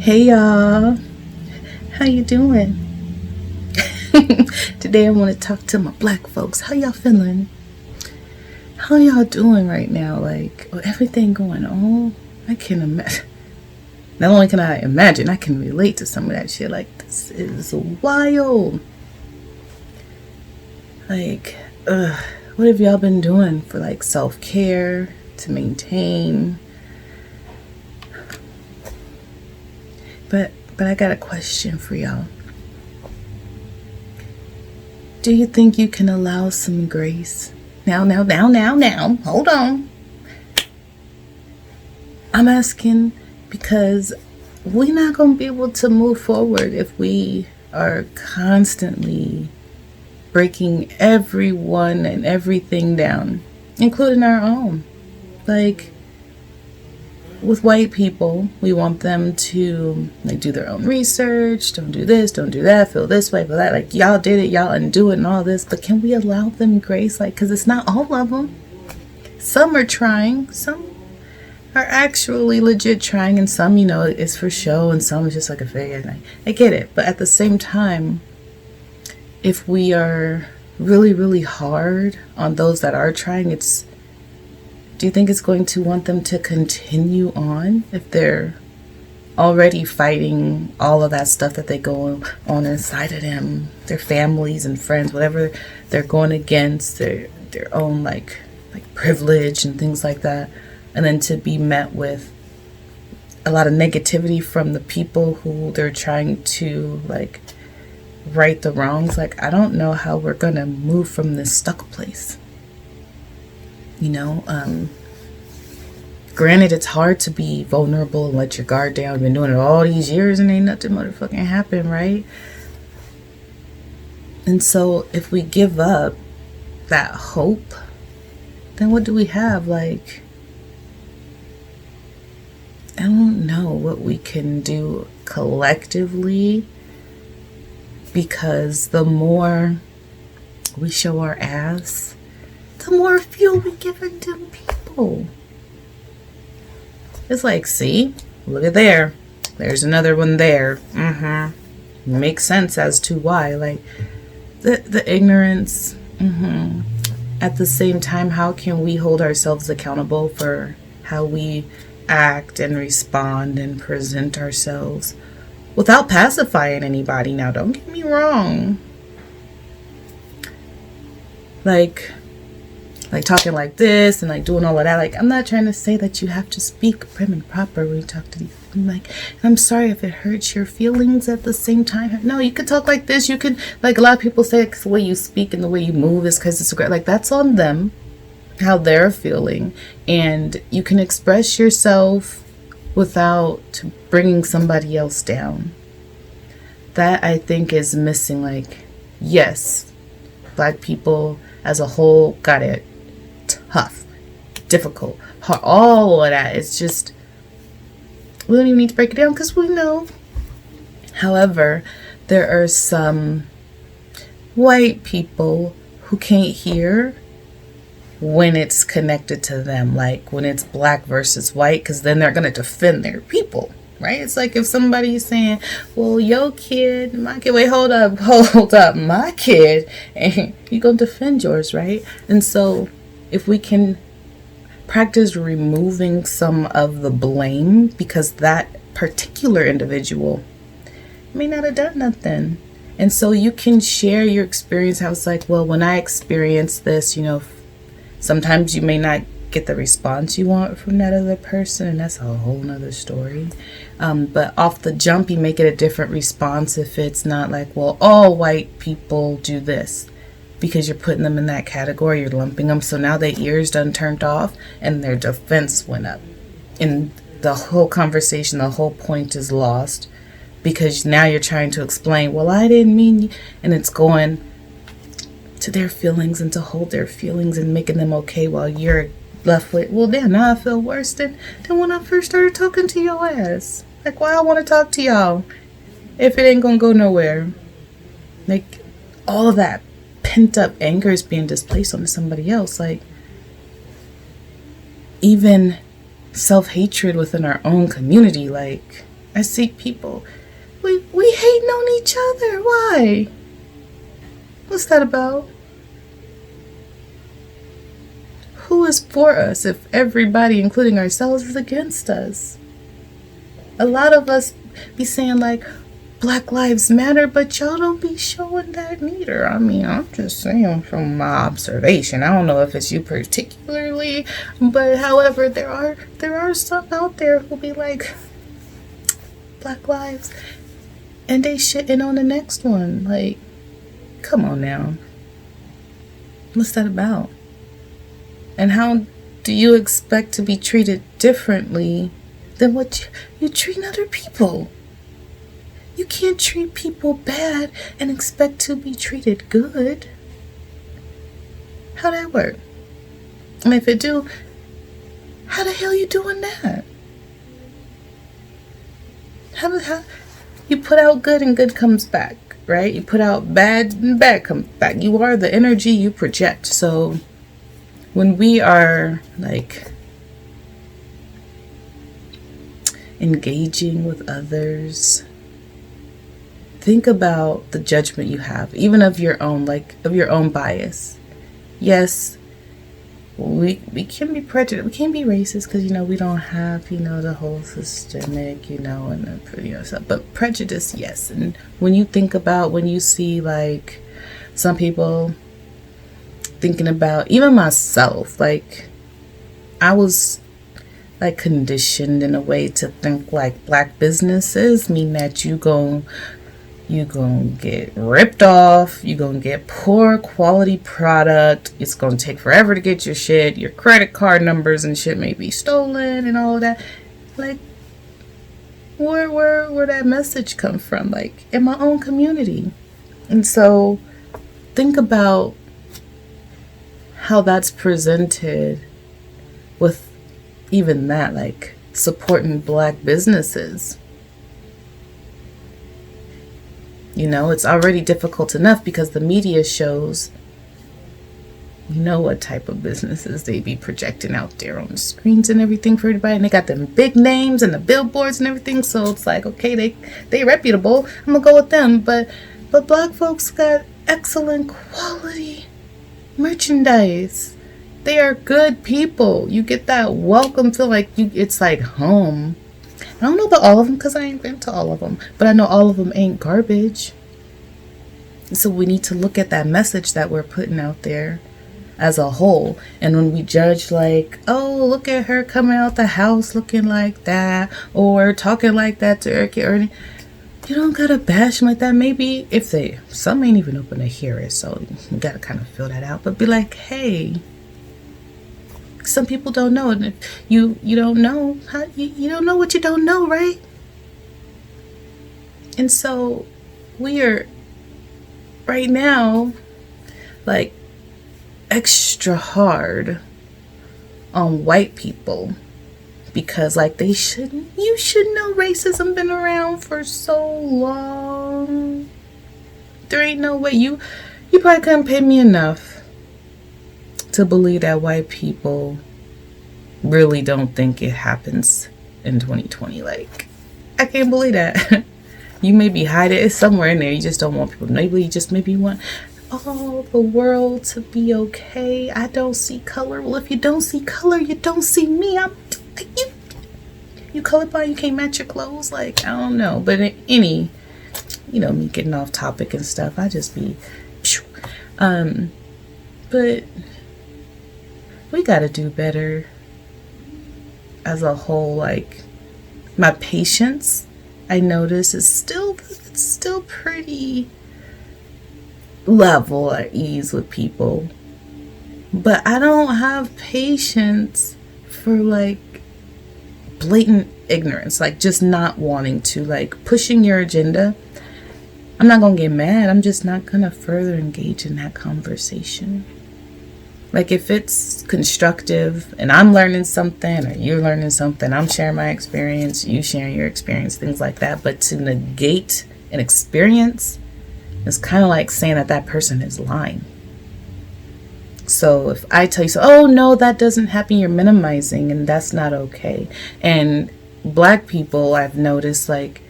Hey y'all, how you doing? Today I want to talk to my black folks. How y'all feeling? How y'all doing right now? Like, with everything going on, I can imagine. Not only can I imagine, I can relate to some of that shit. Like, this is wild. Like, what have y'all been doing for like self-care to maintain? But I got a question for y'all. Do you think you can allow some grace? Now, hold on. I'm asking because we're not going to be able to move forward if we are constantly breaking everyone and everything down, including our own. Like, with white people, we want them to like do their own research, don't do this, don't do that, feel this way, feel that. Like, y'all did it, y'all undo it and all this. But can we allow them grace? Like, because it's not all of them. Some are trying, some are actually legit trying, and some, you know, it's for show, and some is just like a fake. I get it. But at the same time, if we are really, really hard on those that are trying, do you think it's going to want them to continue on if they're already fighting all of that stuff that they go on inside of them, their families and friends, whatever they're going against, their own like privilege and things like that, and then to be met with a lot of negativity from the people who they're trying to like right the wrongs? Like, I don't know how we're gonna move from this stuck place. You know, granted, it's hard to be vulnerable and let your guard down. You've been doing it all these years and ain't nothing motherfucking happen, right? And so if we give up that hope, then what do we have? Like, I don't know what we can do collectively, because the more we show our ass, the more fuel we give into people. It's like, see, look at there. There's another one there. Makes sense as to why. Like, the ignorance. At the same time, how can we hold ourselves accountable for how we act and respond and present ourselves without pacifying anybody? Now, don't get me wrong. Like talking like this and like doing all of that. Like, I'm not trying to say that you have to speak prim and proper when you talk to these. I'm sorry if it hurts your feelings at the same time. No, you could talk like this. You could, like, a lot of people say it's the way you speak and the way you move is because it's great. Like, that's on them, how they're feeling. And you can express yourself without bringing somebody else down. That, I think, is missing. Like, yes, Black people as a whole got it tough, difficult, hard, all of that. It's just, we don't even need to break it down because we know. However, there are some white people who can't hear when it's connected to them, like when it's Black versus white, because then they're going to defend their people, right? It's like if somebody's saying, well, your kid, my kid, wait, hold up, my kid, and you're going to defend yours, right? And so if we can practice removing some of the blame, because that particular individual may not have done nothing. And so you can share your experience, how it's like, well, when I experienced this, you know, sometimes you may not get the response you want from that other person, and that's a whole nother story. But off the jump, you make it a different response if it's not like, well, all white people do this, because you're putting them in that category, you're lumping them. So now their ears done turned off and their defense went up. And the whole conversation, the whole point is lost, because now you're trying to explain, well, I didn't mean, and it's going to their feelings and to hold their feelings and making them okay, while you're left with, well, damn, now I feel worse than when I first started talking to your ass. Like, why I want to talk to y'all if it ain't gonna go nowhere? Like, all of that pent up anger is being displaced onto somebody else. Like, even self-hatred within our own community. Like, I see people, we hating on each other. Why? What's that about? Who is for us if everybody, including ourselves, is against us? A lot of us be saying like Black Lives Matter, but y'all don't be showing that neither. I mean, I'm just saying from my observation. I don't know if it's you particularly, but however, there are some out there who be like Black Lives, and they shitting on the next one. Like, come on now. What's that about? And how do you expect to be treated differently than what you treat other people? You can't treat people bad and expect to be treated good. How that work? And if it do, how the hell you doing that? How you put out good and good comes back, right? You put out bad and bad comes back. You are the energy you project. So when we are like engaging with others, think about the judgment you have, even of your own, like of your own bias. Yes, we can be prejudiced, we can't be racist because, we don't have, the whole systemic, and stuff. But prejudice, yes. And when you think about, when you see like some people thinking about, even myself, like I was like conditioned in a way to think like black businesses mean that you gonna get ripped off, you gonna get poor quality product, it's gonna take forever to get your shit, your credit card numbers and shit may be stolen and all of that. Like, where that message come from? Like, in my own community. And so think about how that's presented with even that, like supporting black businesses. It's already difficult enough because the media shows, what type of businesses they be projecting out there on the screens and everything for everybody. And they got them big names and the billboards and everything. So it's like, okay, they reputable. I'm gonna go with them. But black folks got excellent quality merchandise. They are good people. You get that welcome feel, like it's like home. I don't know about all of them because I ain't been to all of them, but I know all of them ain't garbage. So we need to look at that message that we're putting out there as a whole. And when we judge like, oh, look at her coming out the house looking like that, or talking like that to Eric, or you don't gotta bash them like that. Maybe if some ain't even open to hear it, so you gotta kind of feel that out. But be like, hey, some people don't know, and if you don't know how you don't know what you don't know, right? And so we are right now like extra hard on white people because like you should know racism been around for so long. There ain't no way you probably couldn't pay me enough to believe that white people really don't think it happens in 2020. Like, I can't believe that. You may be hiding it somewhere in there. You just don't want people to know. You just maybe want all the world to be okay. I don't see color. Well, if you don't see color, you don't see me. You colorblind, you can't match your clothes. Like, I don't know. But me getting off topic and stuff, I just be but we gotta do better as a whole. Like, my patience, I notice, is still pretty level at ease with people. But I don't have patience for like blatant ignorance, like just not wanting to, like pushing your agenda. I'm not gonna get mad. I'm just not gonna further engage in that conversation. Like, if it's constructive and I'm learning something or you're learning something, I'm sharing my experience, you sharing your experience, things like that. But to negate an experience is kind of like saying that person is lying. So if I tell you, oh no, that doesn't happen, you're minimizing, and that's not okay. And Black people, I've noticed, like,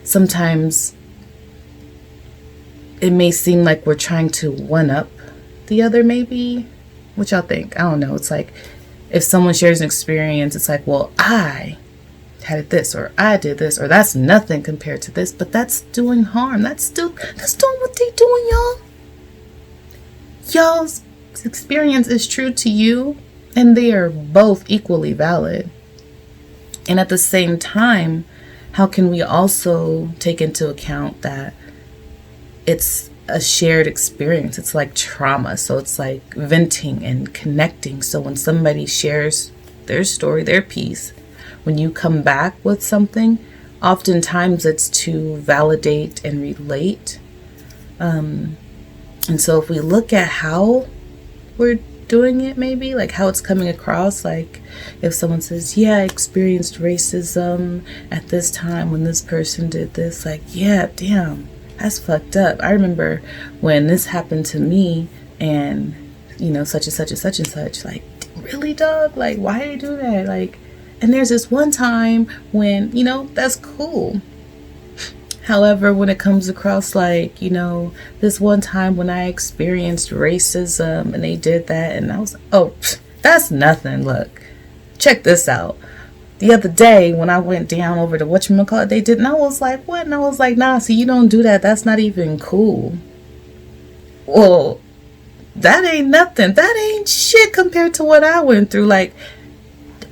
sometimes it may seem like we're trying to one up the other, maybe. What y'all think? I don't know. It's like if someone shares an experience, it's like, well, I had this, or I did this, or that's nothing compared to this, but that's doing harm. That's doing what they doing, y'all. Y'all's experience is true to you, and they are both equally valid. And at the same time, how can we also take into account that it's a shared experience? It's like trauma. So it's like venting and connecting. So when somebody shares their story, their piece, when you come back with something, oftentimes it's to validate and relate. And so if we look at how we're doing it, maybe like how it's coming across, like if someone says, yeah, I experienced racism at this time when this person did this, like, yeah, damn, that's fucked up. I remember when this happened to me, and you know, such and such and such and such. Like, really, dog? Like, why did you do that? Like, and there's this one time when, you know, that's cool. However, when it comes across like, you know, this one time when I experienced racism and they did that, and I was like, oh, that's nothing. Look, check this out. The other day when I went down over to whatchamacallit, they did, and I was like, what? And I was like, nah, see, you don't do that. That's not even cool. Well, that ain't nothing. That ain't shit compared to what I went through. Like,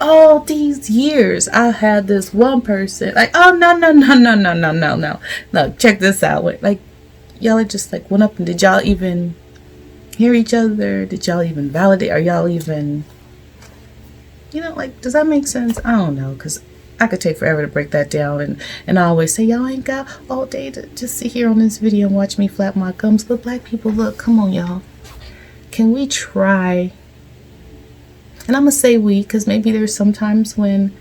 all these years I had this one person like, oh no, check this out. Like, y'all just like went up, and did y'all even hear each other? Did y'all even validate? Are y'all even, you know, like, does that make sense? I don't know, because I could take forever to break that down, and I always say, y'all ain't got all day to just sit here on this video and watch me flap my gums. But black people, look, come on, y'all, can we try? And I'm gonna say we, because maybe there's sometimes when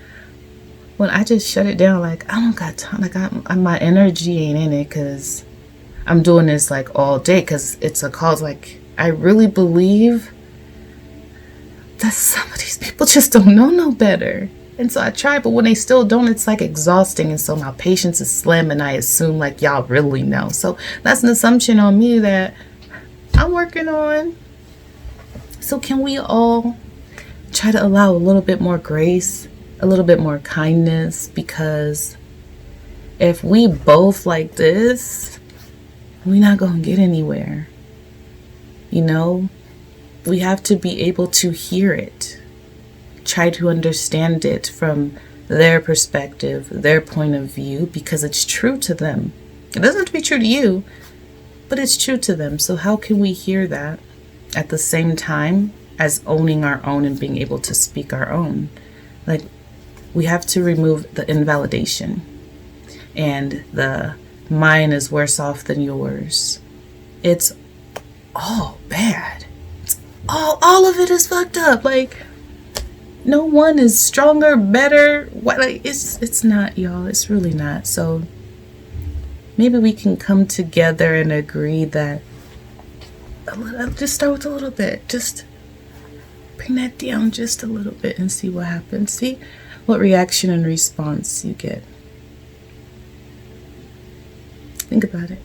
I just shut it down, like, I don't got time, like, my energy ain't in it, because I'm doing this like all day, because it's a cause. Like, I really believe that some of these people just don't know no better, and so I try, but when they still don't, it's like exhausting, and so my patience is slim, and I assume like y'all really know. So that's an assumption on me that I'm working on. So can we all try to allow a little bit more grace, a little bit more kindness? Because if we both like this, we're not gonna get anywhere. You know, we have to be able to hear it, try to understand it from their perspective, their point of view, because it's true to them. It doesn't have to be true to you, but it's true to them. So how can we hear that at the same time as owning our own and being able to speak our own? Like, we have to remove the invalidation and the mine is worse off than yours. It's all bad. It's all of it is fucked up. Like, no one is stronger, better. What? Like, it's not, y'all. It's really not. So maybe we can come together and agree that just start with a little bit. Just bring that down just a little bit and see what happens. See what reaction and response you get. Think about it.